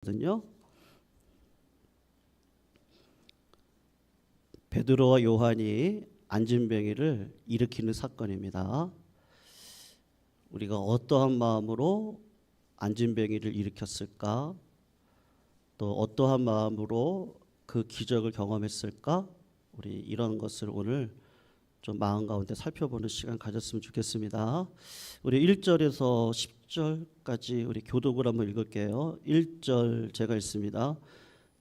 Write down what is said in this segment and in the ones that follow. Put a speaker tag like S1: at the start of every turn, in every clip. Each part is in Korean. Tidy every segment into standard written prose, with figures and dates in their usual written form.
S1: 거든요. 베드로와 요한이 안진뱅이를 일으키는 사건입니다. 우리가 어떠한 마음으로 안진뱅이를 일으켰을까? 또 어떠한 마음으로 그 기적을 경험했을까? 우리 이런 것을 오늘 좀 마음 가운데 살펴보는 시간 가졌으면 좋겠습니다. 우리 1절에서 10절까지 우리 교독을 한번 읽을게요. 1절 제가 읽습니다.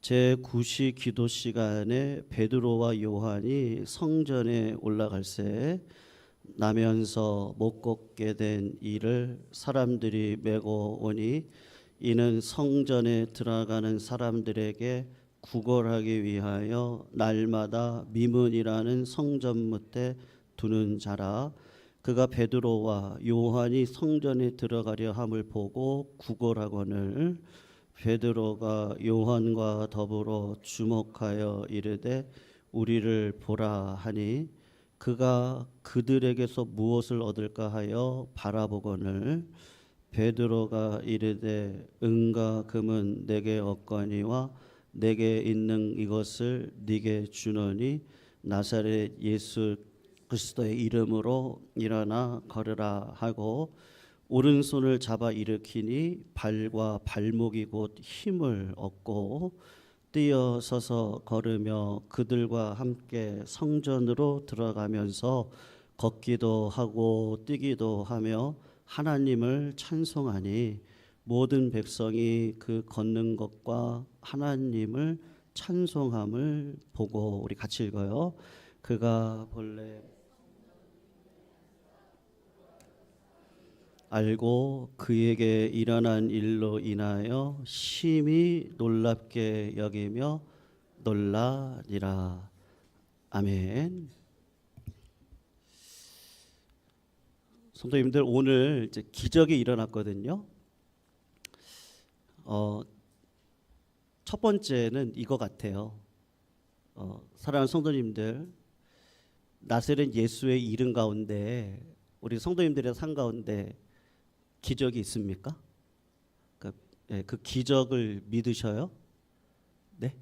S1: 제9시 기도 시간에 베드로와 요한이 성전에 올라갈새 나면서 못 걷게 된 이를 사람들이 메고 오니 이는 성전에 들어가는 사람들에게 구걸하기 위하여 날마다 미문이라는 성전문에 두는 자라. 그가 베드로와 요한이 성전에 들어가려 함을 보고 구걸하거늘 베드로가 요한과 더불어 주목하여 이르되 우리를 보라 하니 그가 그들에게서 무엇을 얻을까 하여 바라보거늘 베드로가 이르되 은과 금은 내게 없거니와 내게 있는 이것을 네게 주노니 나사렛 예수 그리스도의 이름으로 일어나 걸으라 하고 오른손을 잡아 일으키니 발과 발목이 곧 힘을 얻고 뛰어서서 걸으며 그들과 함께 성전으로 들어가면서 걷기도 하고 뛰기도 하며 하나님을 찬송하니 모든 백성이 그 걷는 것과 하나님을 찬송함을 보고 우리 같이 읽어요. 그가 본래 알고 그에게 일어난 일로 인하여 심히 놀랍게 여기며 놀라니라. 아멘. 성도님들, 오늘 이제 기적이 일어났거든요. 첫 번째는 이거 같아요. 사랑하는 성도님들, 나사렛 예수의 이름 가운데 우리 성도님들의 삶 가운데 기적이 있습니까? 그 기적을 믿으셔요? 네?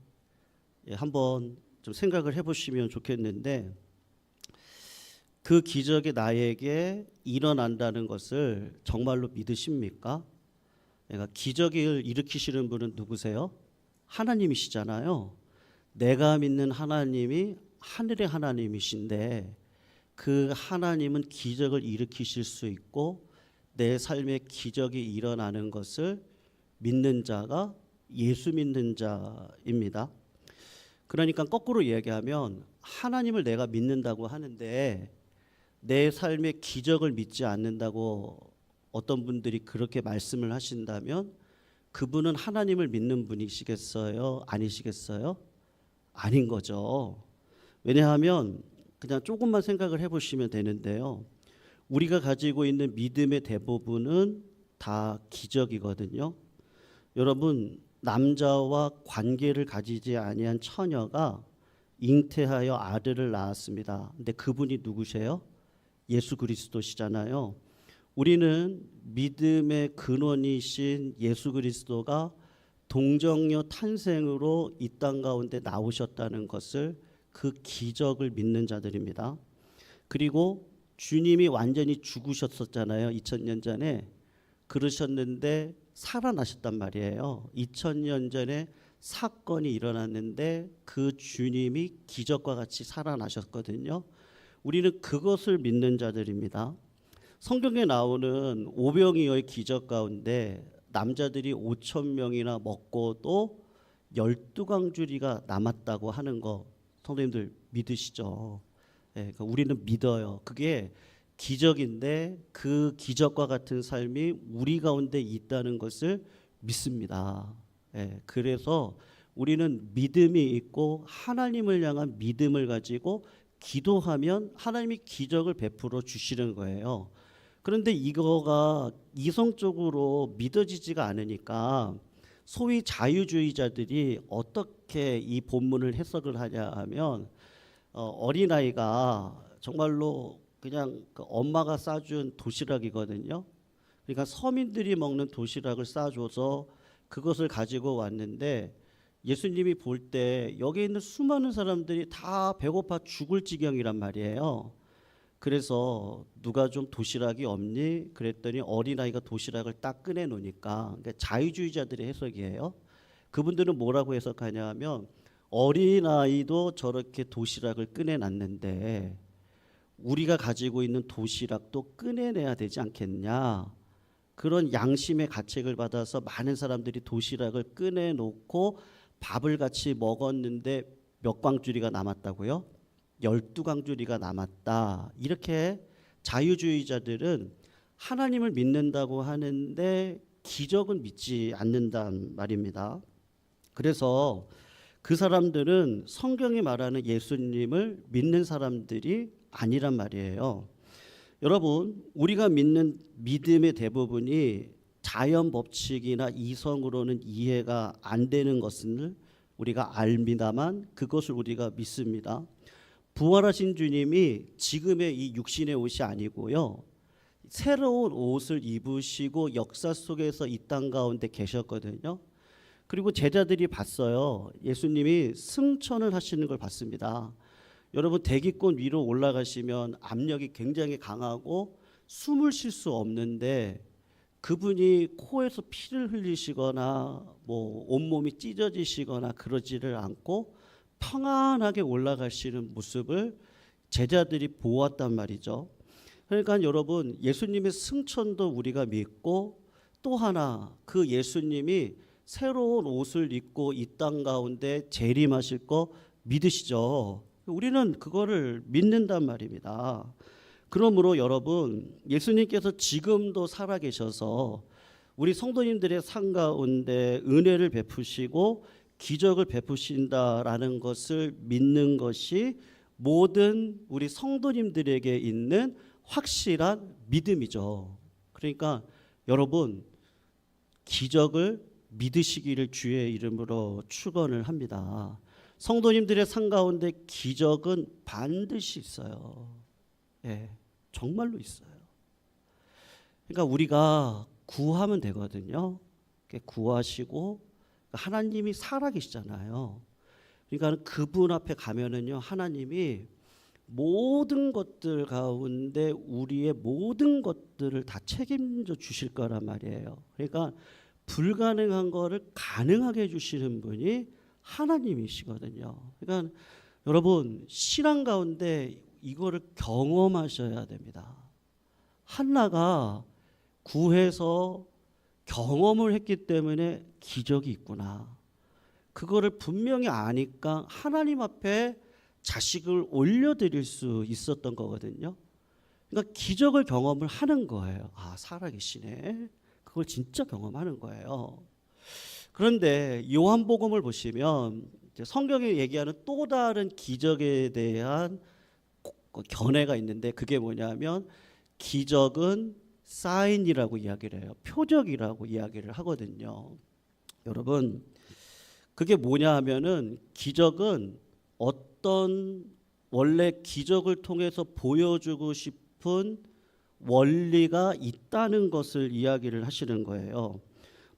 S1: 한번 좀 생각을 해보시면 좋겠는데, 그 기적이 나에게 일어난다는 것을 정말로 믿으십니까? 그러니까 기적을 일으키시는 분은 누구세요? 하나님이시잖아요. 내가 믿는 하나님이 하늘의 하나님이신데 그 하나님은 기적을 일으키실 수 있고 내 삶에 기적이 일어나는 것을 믿는 자가 예수 믿는 자입니다. 그러니까 거꾸로 얘기하면 하나님을 내가 믿는다고 하는데 내 삶에 기적을 믿지 않는다고 어떤 분들이 그렇게 말씀을 하신다면 그분은 하나님을 믿는 분이시겠어요? 아니시겠어요? 아닌 거죠. 왜냐하면 그냥 조금만 생각을 해보시면 되는데요. 우리가 가지고 있는 믿음의 대부분은 다 기적이거든요. 여러분, 남자와 관계를 가지지 아니한 처녀가 잉태하여 아들을 낳았습니다. 근데 그분이 누구세요? 예수 그리스도시잖아요. 우리는 믿음의 근원이신 예수 그리스도가 동정녀 탄생으로 이 땅 가운데 나오셨다는 것을 그 기적을 믿는 자들입니다. 그리고 주님이 완전히 죽으셨었잖아요. 2000년 전에. 그러셨는데 살아나셨단 말이에요. 2000년 전에 사건이 일어났는데 그 주님이 기적과 같이 살아나셨거든요. 우리는 그것을 믿는 자들입니다. 성경에 나오는 오병이어의 기적 가운데 남자들이 5,000명이나 먹고도 12광주리가 남았다고 하는 거 성도님들 믿으시죠? 그러니까 우리는 믿어요. 그게 기적인데 그 기적과 같은 삶이 우리 가운데 있다는 것을 믿습니다. 그래서 우리는 믿음이 있고 하나님을 향한 믿음을 가지고 기도하면 하나님이 기적을 베풀어 주시는 거예요. 그런데 이거가 이성적으로 믿어지지가 않으니까 소위 자유주의자들이 어떻게 이 본문을 해석을 하냐 하면 어린아이가 정말로 그냥 그 엄마가 싸준 도시락이거든요. 그러니까 서민들이 먹는 도시락을 싸줘서 그것을 가지고 왔는데 예수님이 볼 때 여기 있는 수많은 사람들이 다 배고파 죽을 지경이란 말이에요. 그래서 누가 좀 도시락이 없니? 그랬더니 어린아이가 도시락을 딱 꺼내 놓으니까, 그러니까 자유주의자들의 해석이에요. 그분들은 뭐라고 해석하냐 하면 어린아이도 저렇게 도시락을 꺼내 놨는데 우리가 가지고 있는 도시락도 꺼내내야 되지 않겠냐. 그런 양심의 가책을 받아서 많은 사람들이 도시락을 꺼내 놓고 밥을 같이 먹었는데 몇 광주리가 남았다고요? 12광주리가 남았다. 이렇게 자유주의자들은 하나님을 믿는다고 하는데 기적은 믿지 않는단 말입니다. 그래서 그 사람들은 성경이 말하는 예수님을 믿는 사람들이 아니란 말이에요. 여러분, 우리가 믿는 믿음의 대부분이 자연 법칙이나 이성으로는 이해가 안 되는 것을 우리가 압니다만 그것을 우리가 믿습니다. 부활하신 주님이 지금의 이 육신의 옷이 아니고요, 새로운 옷을 입으시고 역사 속에서 이 땅 가운데 계셨거든요. 그리고 제자들이 봤어요. 예수님이 승천을 하시는 걸 봤습니다. 여러분, 대기권 위로 올라가시면 압력이 굉장히 강하고 숨을 쉴 수 없는데 그분이 코에서 피를 흘리시거나 뭐 온몸이 찢어지시거나 그러지를 않고 평안하게 올라가시는 모습을 제자들이 보았단 말이죠. 그러니까 여러분, 예수님의 승천도 우리가 믿고 또 하나 그 예수님이 새로운 옷을 입고 이 땅 가운데 재림하실 거 믿으시죠? 우리는 그거를 믿는단 말입니다. 그러므로 여러분, 예수님께서 지금도 살아계셔서 우리 성도님들의 삶 가운데 은혜를 베푸시고 기적을 베푸신다라는 것을 믿는 것이 모든 우리 성도님들에게 있는 확실한 믿음이죠. 그러니까 여러분, 기적을 믿으시기를 주의 이름으로 축원을 합니다. 성도님들의 삶 가운데 기적은 반드시 있어요. 예, 정말로 있어요. 그러니까 우리가 구하면 되거든요. 구하시고 하나님이 살아계시잖아요. 그러니까 그분 앞에 가면은요, 하나님이 모든 것들 가운데 우리의 모든 것들을 다 책임져 주실 거란 말이에요. 그러니까 불가능한 거를 가능하게 해주시는 분이 하나님이시거든요. 그러니까 여러분, 신앙 가운데 이거를 경험하셔야 됩니다. 한나가 구해서 경험을 했기 때문에 기적이 있구나. 그거를 분명히 아니까 하나님 앞에 자식을 올려드릴 수 있었던 거거든요. 그러니까 기적을 경험을 하는 거예요. 아, 살아계시네. 그걸 진짜 경험하는 거예요. 그런데 요한복음을 보시면 성경이 얘기하는 또 다른 기적에 대한 견해가 있는데 그게 뭐냐면 기적은 사인이라고 이야기를 해요. 표적이라고 이야기를 하거든요. 여러분, 그게 뭐냐 하면은 기적은 어떤 원래 기적을 통해서 보여주고 싶은 원리가 있다는 것을 이야기를 하시는 거예요.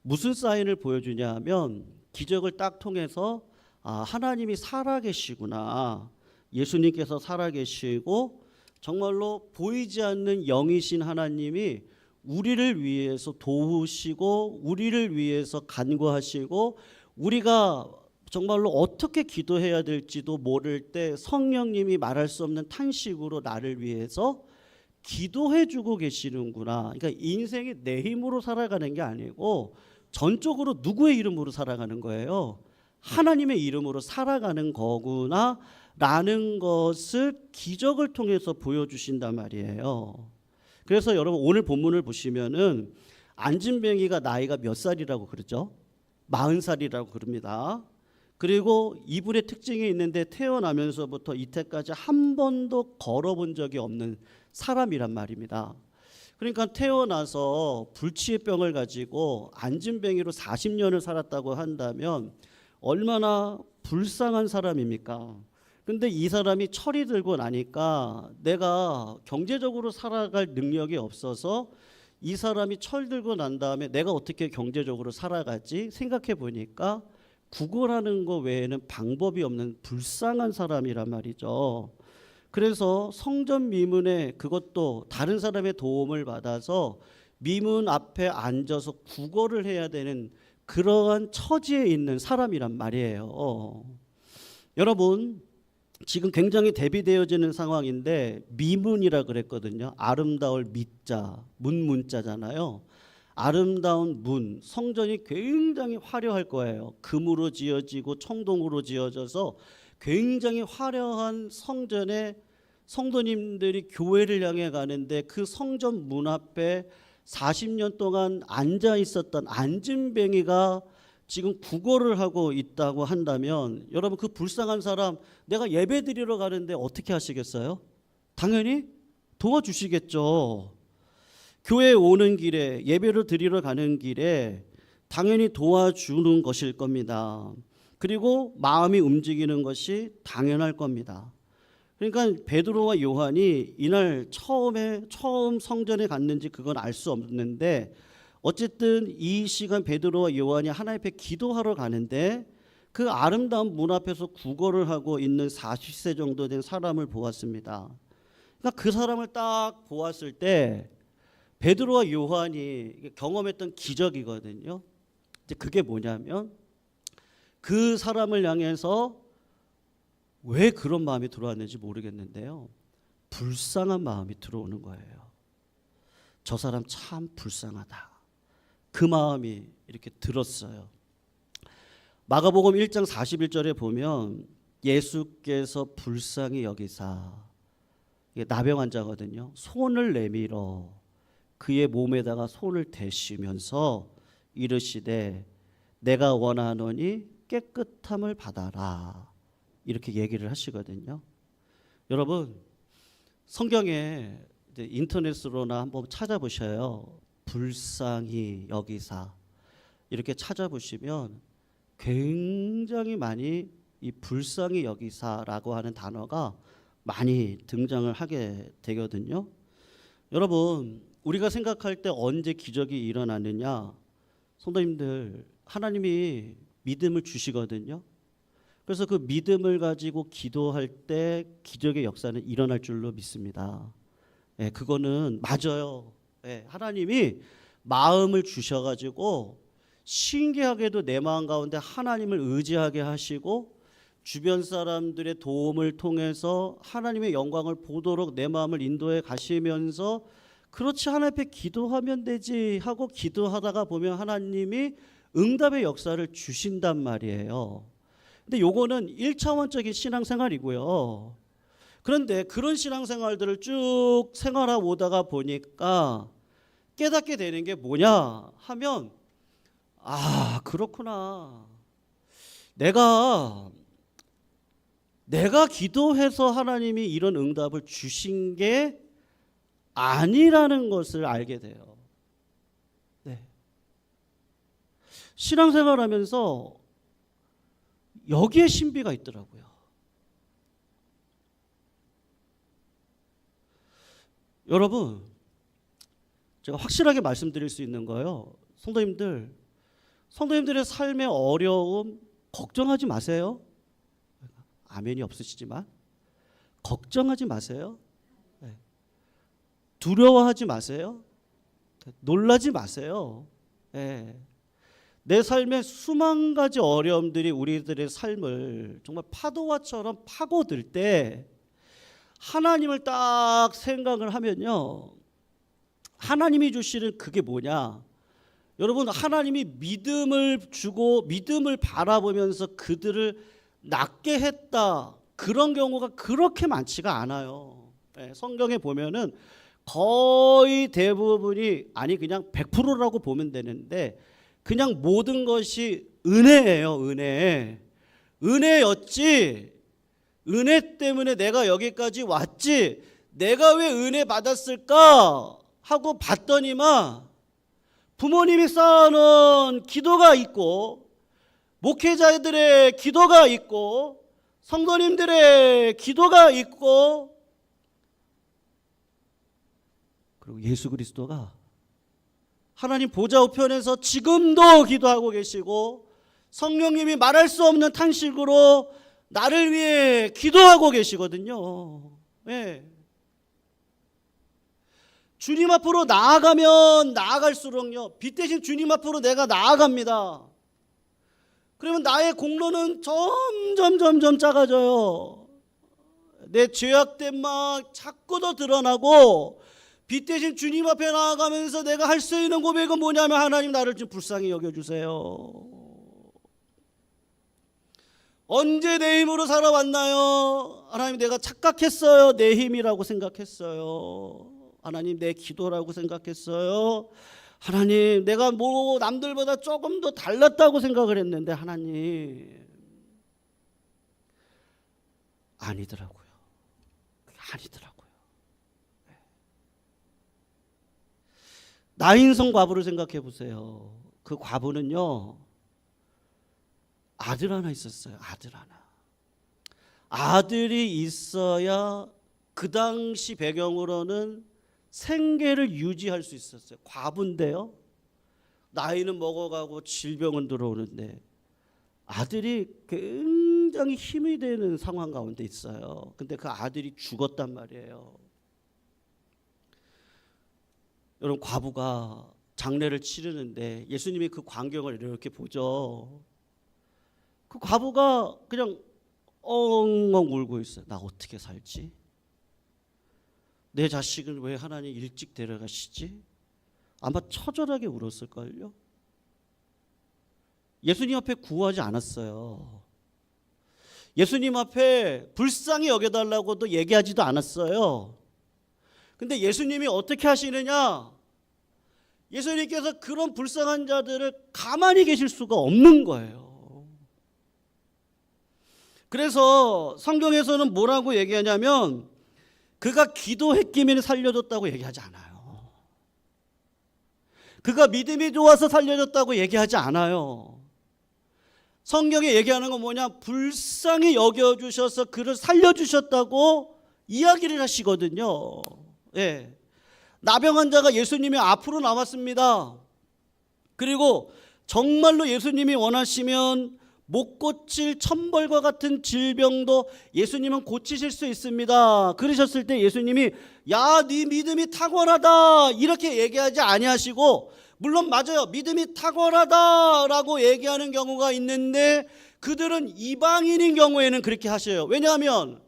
S1: 무슨 사인을 보여주냐 하면 기적을 딱 통해서 아, 하나님이 살아계시구나. 예수님께서 살아계시고 정말로 보이지 않는 영이신 하나님이 우리를 위해서 도우시고 우리를 위해서 간구하시고 우리가 정말로 어떻게 기도해야 될지도 모를 때 성령님이 말할 수 없는 탄식으로 나를 위해서 기도해 주고 계시는구나. 그러니까 인생이 내 힘으로 살아가는 게 아니고 전적으로 누구의 이름으로 살아가는 거예요? 하나님의 이름으로 살아가는 거구나 라는 것을 기적을 통해서 보여주신단 말이에요. 그래서 여러분, 오늘 본문을 보시면은 안진뱅이가 나이가 몇 살이라고 그러죠? 40살이라고 그럽니다. 그리고 이분의 특징이 있는데 태어나면서부터 이때까지 한 번도 걸어본 적이 없는 사람이란 말입니다. 그러니까 태어나서 불치병을 가지고 안진뱅이로 40년을 살았다고 한다면 얼마나 불쌍한 사람입니까? 근데 이 사람이 철이 들고 나니까 내가 경제적으로 살아갈 능력이 없어서 이 사람이 철들고 난 다음에 내가 어떻게 경제적으로 살아가지 생각해 보니까 구걸하는 거 외에는 방법이 없는 불쌍한 사람이란 말이죠. 그래서 성전 미문에 그것도 다른 사람의 도움을 받아서 미문 앞에 앉아서 구걸을 해야 되는 그러한 처지에 있는 사람이란 말이에요. 여러분, 지금 굉장히 대비되어지는 상황인데 미문이라 그랬거든요. 아름다울 미자, 문자잖아요. 아름다운 문, 성전이 굉장히 화려할 거예요. 금으로 지어지고 청동으로 지어져서 굉장히 화려한 성전에 성도님들이 교회를 향해 가는데 그 성전 문 앞에 40년 동안 앉아 있었던 앉은뱅이가 지금 구걸을 하고 있다고 한다면 여러분 그 불쌍한 사람 내가 예배 드리러 가는데 어떻게 하시겠어요? 당연히 도와주시겠죠. 교회에 오는 길에 예배를 드리러 가는 길에 당연히 도와주는 것일 겁니다. 그리고 마음이 움직이는 것이 당연할 겁니다. 그러니까 베드로와 요한이 이날 처음 성전에 갔는지 그건 알 수 없는데 어쨌든 이 시간 베드로와 요한이 하나님 앞에 기도하러 가는데 그 아름다운 문 앞에서 구걸을 하고 있는 40세 정도 된 사람을 보았습니다. 그러니까 그 사람을 딱 보았을 때 베드로와 요한이 경험했던 기적이거든요. 이제 그게 뭐냐면 그 사람을 향해서 왜 그런 마음이 들어왔는지 모르겠는데요. 불쌍한 마음이 들어오는 거예요. 저 사람 참 불쌍하다. 그 마음이 이렇게 들었어요. 마가복음 1장 41절에 보면 예수께서 불쌍히 여기사, 이게 나병 환자거든요. 손을 내밀어 그의 몸에다가 손을 대시면서 이르시되 내가 원하노니 깨끗함을 받아라. 이렇게 얘기를 하시거든요. 여러분 성경에 인터넷으로나 한번 찾아보셔요. 불쌍히 여기사 이렇게 찾아보시면 굉장히 많이 이 불쌍히 여기사라고 하는 단어가 많이 등장을 하게 되거든요. 여러분 우리가 생각할 때 언제 기적이 일어나느냐, 성도님들 하나님이 믿음을 주시거든요. 그래서 그 믿음을 가지고 기도할 때 기적의 역사는 일어날 줄로 믿습니다. 예, 그거는 맞아요. 예, 하나님이 마음을 주셔가지고 신기하게도 내 마음 가운데 하나님을 의지하게 하시고 주변 사람들의 도움을 통해서 하나님의 영광을 보도록 내 마음을 인도해 가시면서 그렇지 하나님 앞에 기도하면 되지 하고 기도하다가 보면 하나님이 응답의 역사를 주신단 말이에요. 근데 요거는 1차원적인 신앙생활이고요. 그런데 그런 신앙생활들을 쭉 생활하고 오다가 보니까 깨닫게 되는 게 뭐냐 하면 아 그렇구나. 내가 기도해서 하나님이 이런 응답을 주신 게 아니라는 것을 알게 돼요. 네. 신앙생활하면서 여기에 신비가 있더라고요. 여러분, 제가 확실하게 말씀드릴 수 있는 거예요. 성도님들의 삶의 어려움 걱정하지 마세요. 아멘이 없으시지만 걱정하지 마세요. 두려워하지 마세요. 놀라지 마세요. 내 삶의 수만 가지 어려움들이 우리들의 삶을 정말 파도와처럼 파고들 때 하나님을 딱 생각을 하면요, 하나님이 주시는 그게 뭐냐, 여러분 하나님이 믿음을 주고 믿음을 바라보면서 그들을 낫게 했다, 그런 경우가 그렇게 많지가 않아요. 성경에 보면은 거의 대부분이, 아니 그냥 100%라고 보면 되는데 그냥 모든 것이 은혜예요. 은혜였지, 은혜 때문에 내가 여기까지 왔지, 내가 왜 은혜 받았을까 하고 봤더니만 부모님이 쌓아놓은 기도가 있고 목회자들의 기도가 있고 성도님들의 기도가 있고 그리고 예수 그리스도가 하나님 보좌 우편에서 지금도 기도하고 계시고 성령님이 말할 수 없는 탄식으로 나를 위해 기도하고 계시거든요. 네. 주님 앞으로 나아가면 나아갈수록요, 빛 대신 주님 앞으로 내가 나아갑니다. 그러면 나의 공로는 점점 작아져요. 내 죄악됨만 자꾸 더 드러나고, 빛 대신 주님 앞에 나아가면서 내가 할 수 있는 고백은 뭐냐면, 하나님 나를 좀 불쌍히 여겨주세요. 언제 내 힘으로 살아왔나요? 하나님 내가 착각했어요. 내 힘이라고 생각했어요. 하나님 내 기도라고 생각했어요. 하나님 내가 뭐 남들보다 조금 더 달랐다고 생각을 했는데 하나님 아니더라고요. 아니더라고요. 나인성 과부를 생각해 보세요. 그 과부는요, 아들 하나 있었어요. 아들 하나. 아들이 있어야 그 당시 배경으로는 생계를 유지할 수 있었어요. 과부인데요, 나이는 먹어가고 질병은 들어오는데 아들이 굉장히 힘이 되는 상황 가운데 있어요. 근데 그 아들이 죽었단 말이에요. 여러분, 과부가 장례를 치르는데 예수님이 그 광경을 이렇게 보죠. 그 과부가 그냥 엉엉 울고 있어요. 나 어떻게 살지? 내 자식은 왜 하나님 일찍 데려가시지? 아마 처절하게 울었을걸요. 예수님 앞에 구하지 않았어요. 예수님 앞에 불쌍히 여겨달라고도 얘기하지도 않았어요. 근데 예수님이 어떻게 하시느냐? 예수님께서 그런 불쌍한 자들을 가만히 계실 수가 없는 거예요. 그래서 성경에서는 뭐라고 얘기하냐면, 그가 기도했기면 살려줬다고 얘기하지 않아요. 그가 믿음이 좋아서 살려줬다고 얘기하지 않아요. 성경에 얘기하는 건 뭐냐? 불쌍히 여겨주셔서 그를 살려주셨다고 이야기를 하시거든요. 예. 나병 환자가 예수님이 앞으로 나왔습니다. 그리고 정말로 예수님이 원하시면 못 고칠 천벌과 같은 질병도 예수님은 고치실 수 있습니다. 그러셨을 때 예수님이 야, 네 믿음이 탁월하다 이렇게 얘기하지 아니하시고, 물론 맞아요, 믿음이 탁월하다라고 얘기하는 경우가 있는데 그들은 이방인인 경우에는 그렇게 하셔요. 왜냐하면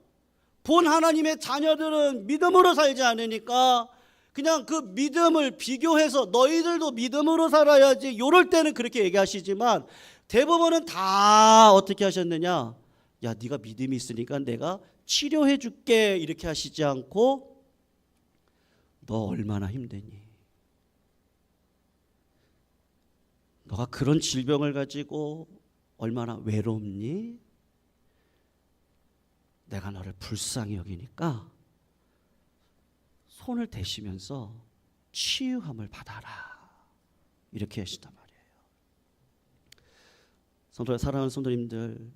S1: 본 하나님의 자녀들은 믿음으로 살지 않으니까 그냥 그 믿음을 비교해서 너희들도 믿음으로 살아야지, 이럴 때는 그렇게 얘기하시지만 대부분은 다 어떻게 하셨느냐? 야, 네가 믿음이 있으니까 내가 치료해 줄게 이렇게 하시지 않고, 너 얼마나 힘드니? 너가 그런 질병을 가지고 얼마나 외롭니? 내가 너를 불쌍히 여기니까 손을 대시면서 치유함을 받아라 이렇게 하시단 말이에요. 사랑하는 성도님들,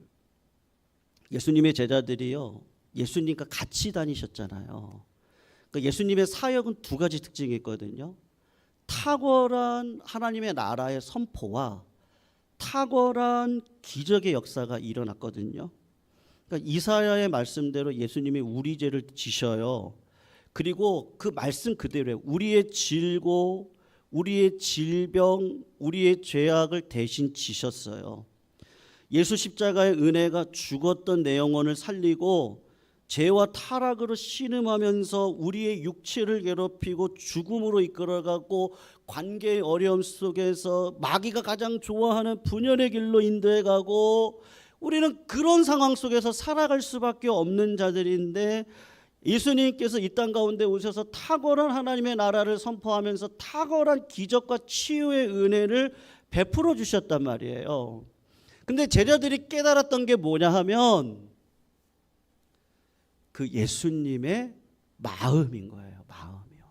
S1: 예수님의 제자들이요, 예수님과 같이 다니셨잖아요. 그러니까 예수님의 사역은 두 가지 특징이 있거든요. 탁월한 하나님의 나라의 선포와 탁월한 기적의 역사가 일어났거든요. 그러니까 이사야의 말씀대로 예수님이 우리 죄를 지셔요. 그리고 그 말씀 그대로예요. 우리의 질고 우리의 질병, 우리의 죄악을 대신 지셨어요. 예수 십자가의 은혜가 죽었던 내 영혼을 살리고 죄와 타락으로 신음하면서 우리의 육체를 괴롭히고 죽음으로 이끌어가고 관계의 어려움 속에서 마귀가 가장 좋아하는 분열의 길로 인도해가고, 우리는 그런 상황 속에서 살아갈 수밖에 없는 자들인데 예수님께서 이 땅 가운데 오셔서 탁월한 하나님의 나라를 선포하면서 탁월한 기적과 치유의 은혜를 베풀어 주셨단 말이에요. 근데 제자들이 깨달았던 게 뭐냐 하면 그 예수님의 마음인 거예요. 마음이요.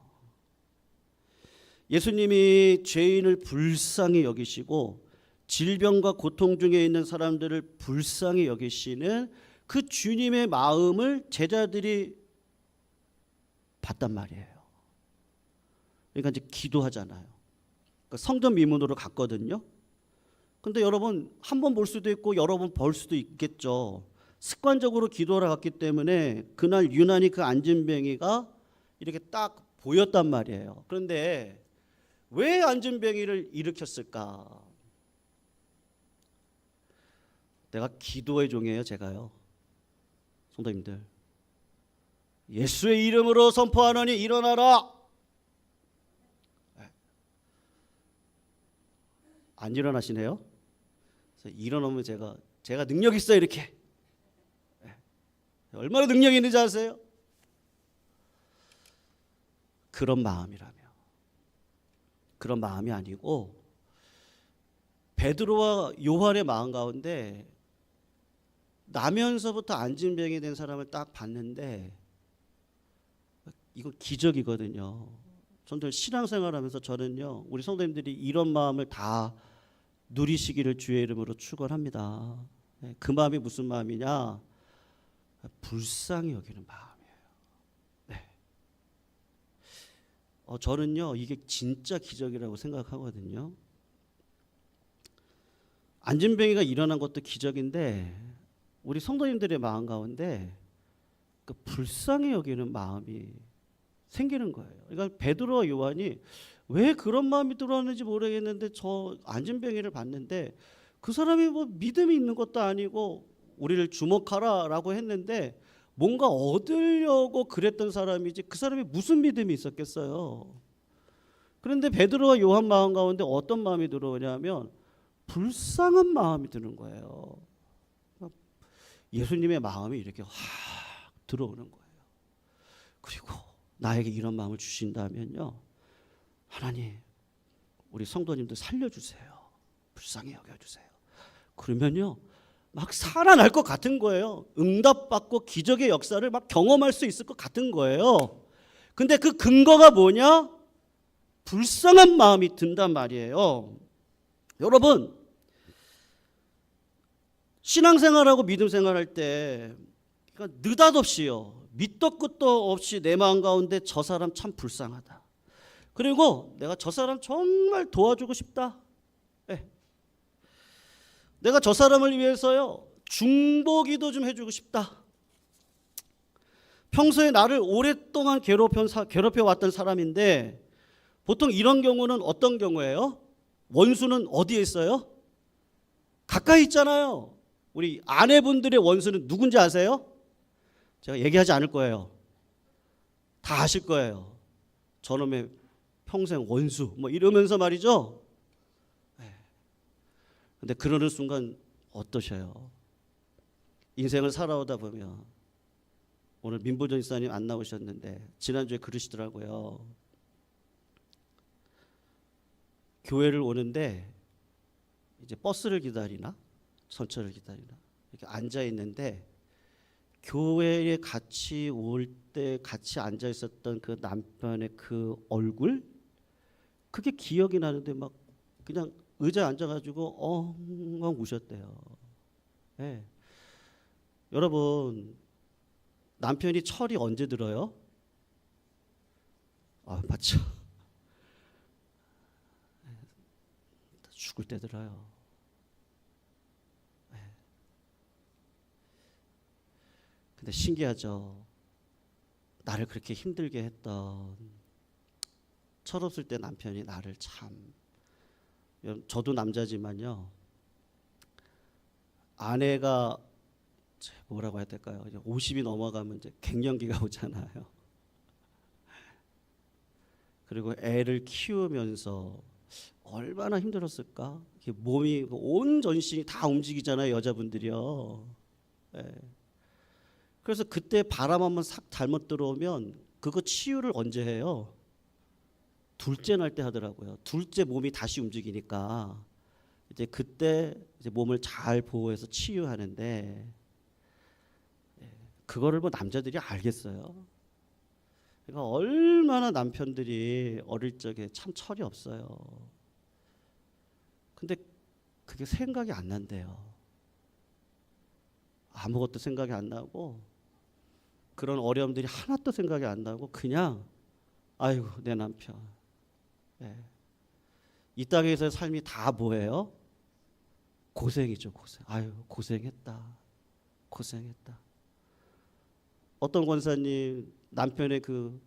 S1: 예수님이 죄인을 불쌍히 여기시고 질병과 고통 중에 있는 사람들을 불쌍히 여기시는 그 주님의 마음을 제자들이 봤단 말이에요. 그러니까 이제 기도하잖아요. 그러니까 성전 미문으로 갔거든요. 근데 여러분 한 번 볼 수도 있고 여러 번 볼 수도 있겠죠. 습관적으로 기도하러 갔기 때문에 그날 유난히 그 안진뱅이가 이렇게 딱 보였단 말이에요. 그런데 왜 안진뱅이를 일으켰을까? 내가 기도의 종이에요, 제가요. 성도님들, 예수의 이름으로 선포하노니 일어나라. 안 일어나시네요. 그래서 일어나면 제가 능력 있어요, 이렇게. 얼마나 능력 있는지 아세요? 그런 마음이라며. 그런 마음이 아니고 베드로와 요한의 마음 가운데 나면서부터 안진병이 된 사람을 딱 봤는데 이건 기적이거든요. 성도들 신앙생활하면서 저는요, 우리 성도님들이 이런 마음을 다 누리시기를 주의 이름으로 축원합니다. 그 마음이 무슨 마음이냐? 불쌍히 여기는 마음이에요. 네. 저는요 이게 진짜 기적이라고 생각하거든요. 안진뱅이가 일어난 것도 기적인데 우리 성도님들의 마음 가운데 그 불쌍히 여기는 마음이 생기는 거예요. 그러니까 베드로와 요한이 왜 그런 마음이 들어왔는지 모르겠는데 저 안진뱅이를 봤는데 그 사람이 뭐 믿음이 있는 것도 아니고 우리를 주목하라라고 했는데 뭔가 얻으려고 그랬던 사람이지 그 사람이 무슨 믿음이 있었겠어요. 그런데 베드로와 요한 마음 가운데 어떤 마음이 들어오냐면 불쌍한 마음이 드는 거예요. 예수님의 마음이 이렇게 확 들어오는 거예요. 그리고 나에게 이런 마음을 주신다면요, 하나님 우리 성도님들 살려주세요. 불쌍히 여겨주세요. 그러면요 막 살아날 것 같은 거예요. 응답받고 기적의 역사를 막 경험할 수 있을 것 같은 거예요. 근데 그 근거가 뭐냐? 불쌍한 마음이 든단 말이에요. 여러분, 신앙생활하고 믿음생활할 때 그러니까 느닷없이요, 밑도 끝도 없이 내 마음 가운데 저 사람 참 불쌍하다, 그리고 내가 저 사람 정말 도와주고 싶다, 내가 저 사람을 위해서요 중보기도 좀 해주고 싶다, 평소에 나를 오랫동안 괴롭혀왔던 사람인데 보통 이런 경우는 어떤 경우예요? 원수는 어디에 있어요? 가까이 있잖아요. 우리 아내분들의 원수는 누군지 아세요? 제가 얘기하지 않을 거예요. 다 아실 거예요. 저놈의 평생 원수 뭐 이러면서 말이죠. 근데 그러는 순간 어떠셔요? 인생을 살아오다 보면, 오늘 민보전 집사님 안 나오셨는데 지난주에 그러시더라고요. 교회를 오는데 이제 버스를 기다리나 전철을 기다리나 이렇게 앉아 있는데 교회에 같이 올 때 같이 앉아 있었던 그 남편의 그 얼굴, 그게 기억이 나는데 막 그냥 의자에 앉아가지고 엉엉 우셨대요. 네. 여러분, 남편이 철이 언제 들어요? 맞죠. 죽을 때 들어요. 네. 근데 신기하죠. 나를 그렇게 힘들게 했던, 철없을 때 남편이 나를 참, 저도 남자지만요, 아내가 뭐라고 해야 될까요? 50이 넘어가면 이제 갱년기가 오잖아요. 그리고 애를 키우면서 얼마나 힘들었을까? 몸이 온 전신이 다 움직이잖아요, 여자분들이요. 네. 그래서 그때 바람 한번 싹 잘못 들어오면 그거 치유를 언제 해요? 둘째 날 때 하더라고요. 둘째 몸이 다시 움직이니까 이제 그때 이제 몸을 잘 보호해서 치유하는데, 그거를 뭐 남자들이 알겠어요? 그러니까 얼마나 남편들이 어릴 적에 참 철이 없어요. 근데 그게 생각이 안 난대요. 아무것도 생각이 안 나고 그런 어려움들이 하나도 생각이 안 나고 그냥 아이고 내 남편, 이 땅에서의 삶이 다 뭐예요? 고생이죠, 고생. 아유, 고생했다. 고생했다. 어떤 권사님 남편의 그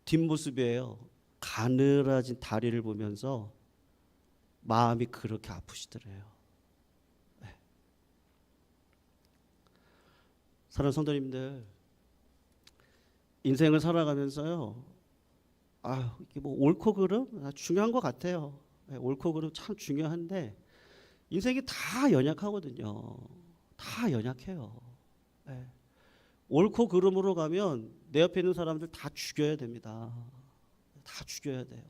S1: 뒷모습이에요. 가늘어진 다리를 보면서 마음이 그렇게 아프시더래요. 네. 사랑하는 성도님들, 인생을 살아가면서요, 이게 뭐 옳고 그름 중요한 것 같아요. 네, 옳고 그름 참 중요한데 인생이 다 연약하거든요. 다 연약해요. 네. 옳고 그름으로 가면 내 옆에 있는 사람들 다 죽여야 됩니다. 다 죽여야 돼요.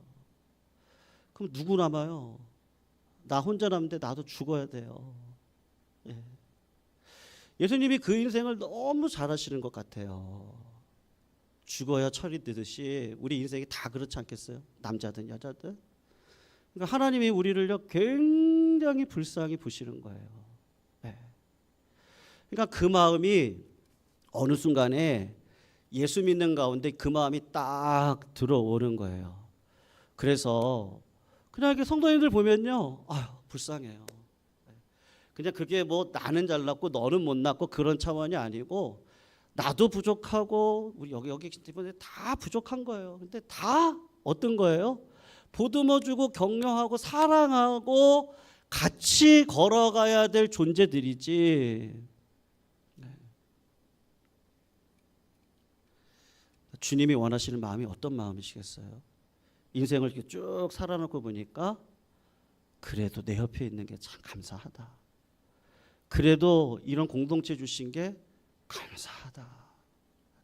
S1: 그럼 누구 남아요? 나 혼자 남는데 나도 죽어야 돼요. 예. 예수님이 그 인생을 너무 잘하시는 것 같아요. 죽어야 철이 드듯이 우리 인생이 다 그렇지 않겠어요? 남자든 여자든. 그러니까 하나님이 우리를요 굉장히 불쌍히 보시는 거예요. 예. 그러니까 그 마음이 어느 순간에 예수 믿는 가운데 그 마음이 딱 들어오는 거예요. 그래서 그냥 이렇게 성도님들 보면요, 불쌍해요. 그냥 그게 뭐 나는 잘났고 너는 못났고 그런 차원이 아니고 나도 부족하고 우리 여기 분들 다 부족한 거예요. 근데 다 어떤 거예요? 보듬어주고 격려하고 사랑하고 같이 걸어가야 될 존재들이지. 주님이 원하시는 마음이 어떤 마음이시겠어요? 인생을 이렇게 쭉 살아놓고 보니까 그래도 내 옆에 있는 게 참 감사하다. 그래도 이런 공동체 주신 게 감사하다.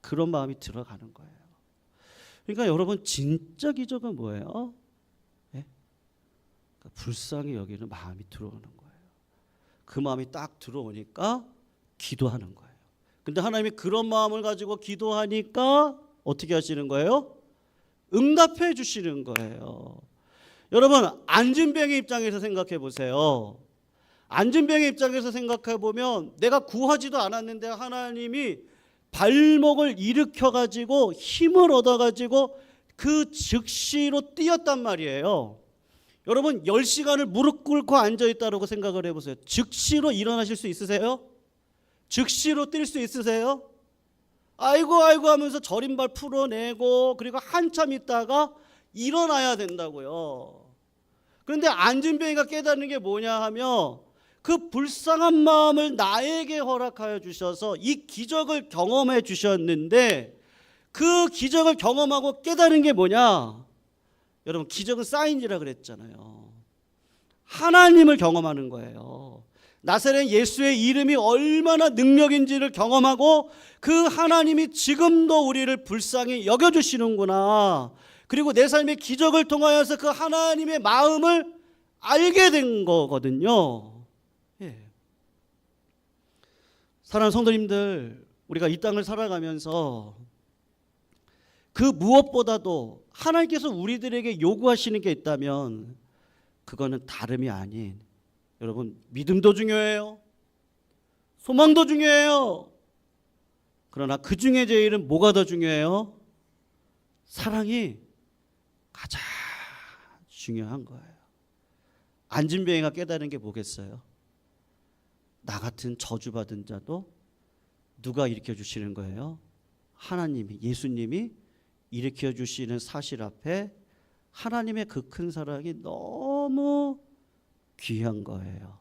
S1: 그런 마음이 들어가는 거예요. 그러니까 여러분 진짜 기적은 뭐예요? 네? 그러니까 불쌍히 여기는 마음이 들어오는 거예요. 그 마음이 딱 들어오니까 기도하는 거예요. 근데 하나님이 그런 마음을 가지고 기도하니까 어떻게 하시는 거예요? 응답해 주시는 거예요. 여러분 안진뱅의 입장에서 생각해 보세요. 안진뱅의 입장에서 생각해 보면 내가 구하지도 않았는데 하나님이 발목을 일으켜 가지고 힘을 얻어 가지고 그 즉시로 뛰었단 말이에요. 여러분 10시간을 무릎 꿇고 앉아 있다고 생각을 해 보세요. 즉시로 일어나실 수 있으세요? 즉시로 뛸 수 있으세요? 아이고 하면서 저림발 풀어내고 그리고 한참 있다가 일어나야 된다고요. 그런데 안진뱅이가 깨닫는 게 뭐냐 하면 그 불쌍한 마음을 나에게 허락하여 주셔서 이 기적을 경험해 주셨는데 그 기적을 경험하고 깨닫는 게 뭐냐? 여러분 기적은 사인이라 그랬잖아요. 하나님을 경험하는 거예요. 나사렛 예수의 이름이 얼마나 능력인지를 경험하고 그 하나님이 지금도 우리를 불쌍히 여겨주시는구나. 그리고 내 삶의 기적을 통하여서 그 하나님의 마음을 알게 된 거거든요. 예. 사랑하는 성도님들, 우리가 이 땅을 살아가면서 그 무엇보다도 하나님께서 우리들에게 요구하시는 게 있다면 그거는 다름이 아닌 여러분 믿음도 중요해요. 소망도 중요해요. 그러나 그 중에 제일은 뭐가 더 중요해요? 사랑이 가장 중요한 거예요. 안진뱅이가 깨달은 게 뭐겠어요? 나 같은 저주받은 자도 누가 일으켜 주시는 거예요? 하나님이, 예수님이 일으켜 주시는 사실 앞에 하나님의 그 큰 사랑이 너무 귀한 거예요.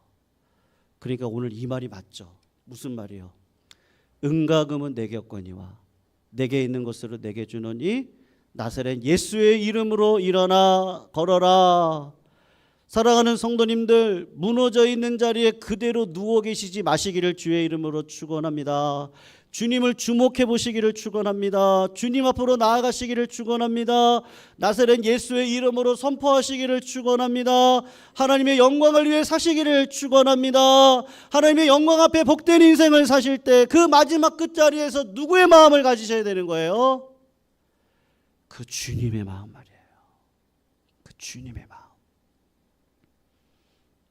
S1: 그러니까 오늘 이 말이 맞죠. 무슨 말이요? 은과 금은 내게 없거니와 내게 있는 것으로 내게 주노니 나사렛 예수의 이름으로 일어나 걸어라. 사랑하는 성도님들, 무너져 있는 자리에 그대로 누워 계시지 마시기를 주의 이름으로 축원합니다. 주님을 주목해 보시기를 축원합니다. 주님 앞으로 나아가시기를 축원합니다. 나사렛 예수의 이름으로 선포하시기를 축원합니다. 하나님의 영광을 위해 사시기를 축원합니다. 하나님의 영광 앞에 복된 인생을 사실 때 그 마지막 끝자리에서 누구의 마음을 가지셔야 되는 거예요? 그 주님의 마음 말이에요. 그 주님의 마음.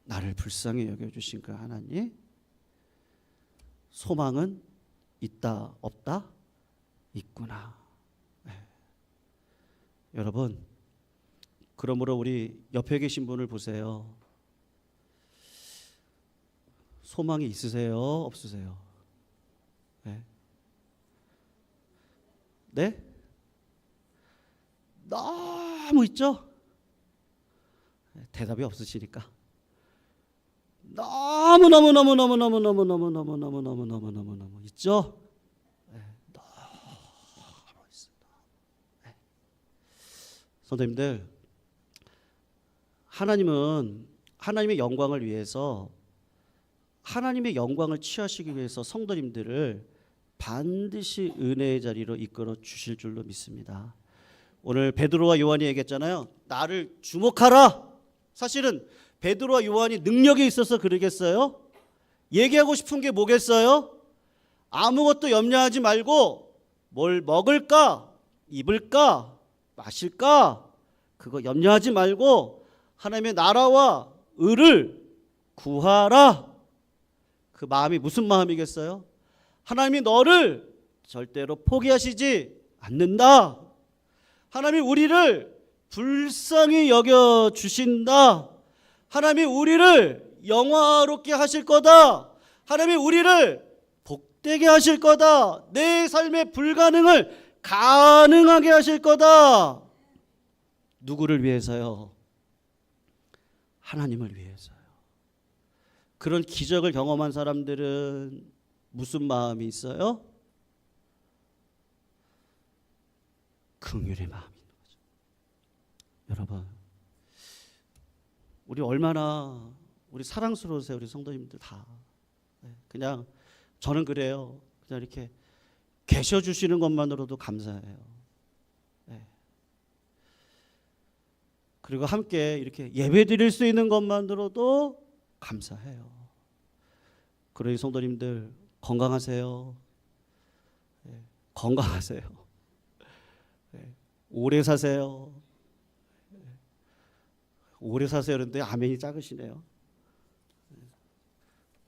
S1: 나를 불쌍히 여겨주신 그 하나님. 소망은 있다 없다? 있구나. 네. 여러분 그러므로 우리 옆에 계신 분을 보세요. 소망이 있으세요? 없으세요? 네? 네? 너무 있죠? 대답이 없으시니까 너무 있죠? 너무 있습니다. 선생님들, 하나님은 하나님의 영광을 위해서, 하나님의 영광을 취하시기 위해서 성도님들을 반드시 은혜의 자리로 이끌어 주실 줄로 믿습니다. 오늘 베드로와 요한이 얘기했잖아요. 나를 주목하라. 사실은 베드로와 요한이 능력이 있어서 그러겠어요? 얘기하고 싶은 게 뭐겠어요? 아무것도 염려하지 말고 뭘 먹을까, 입을까, 마실까, 그거 염려하지 말고 하나님의 나라와 의를 구하라. 그 마음이 무슨 마음이겠어요? 하나님이 너를 절대로 포기하시지 않는다. 하나님이 우리를 불쌍히 여겨 주신다. 하나님이 우리를 영화롭게 하실 거다. 하나님이 우리를 복되게 하실 거다. 내 삶의 불가능을 가능하게 하실 거다. 누구를 위해서요? 하나님을 위해서요. 그런 기적을 경험한 사람들은 무슨 마음이 있어요? 긍휼의 마음이 있는 거죠. 여러분, 우리 얼마나 우리 사랑스러우세요, 우리 성도님들 다. 그냥 저는 그래요. 그냥 이렇게 계셔 주시는 것만으로도 감사해요. 그리고 함께 이렇게 예배 드릴 수 있는 것만으로도 감사해요. 그러니 성도님들 건강하세요. 건강하세요. 오래 사세요. 오래 사세요. 그런데 아멘이 작으시네요.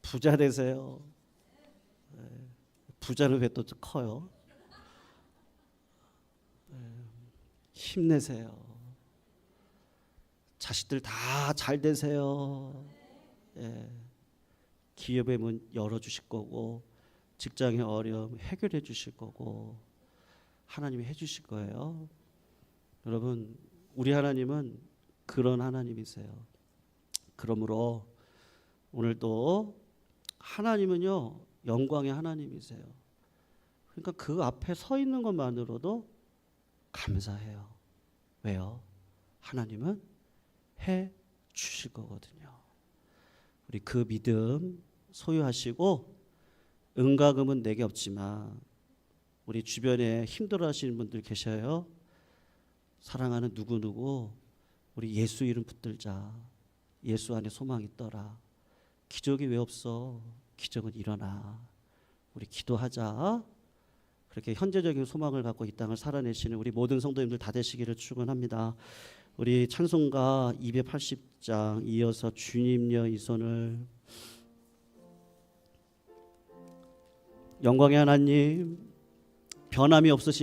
S1: 부자 되세요. 부자는 왜 또 커요? 힘내세요. 자식들 다 잘 되세요. 기업의 문 열어주실 거고, 직장의 어려움 해결해 주실 거고, 하나님이 해주실 거예요. 여러분, 우리 하나님은 그런 하나님이세요. 그러므로 오늘도 하나님은요, 영광의 하나님이세요. 그러니까 그 앞에 서 있는 것만으로도 감사해요. 왜요? 하나님은 해 주실 거거든요. 우리 그 믿음 소유하시고, 은과 금은 내게 없지만 우리 주변에 힘들어하시는 분들 계셔요. 사랑하는 누구누구 우리 예수 이름 붙들자. 예수 안에 소망이 있더라. 기적이 왜 없어? 기적은 일어나. 우리 기도하자. 그렇게 현재적인 소망을 갖고 이 땅을 살아내시는 우리 모든 성도님들 다 되시기를 축원합니다. 우리 찬송가 280장 이어서 주님여 이 손을. 영광의 하나님, 변함이 없으신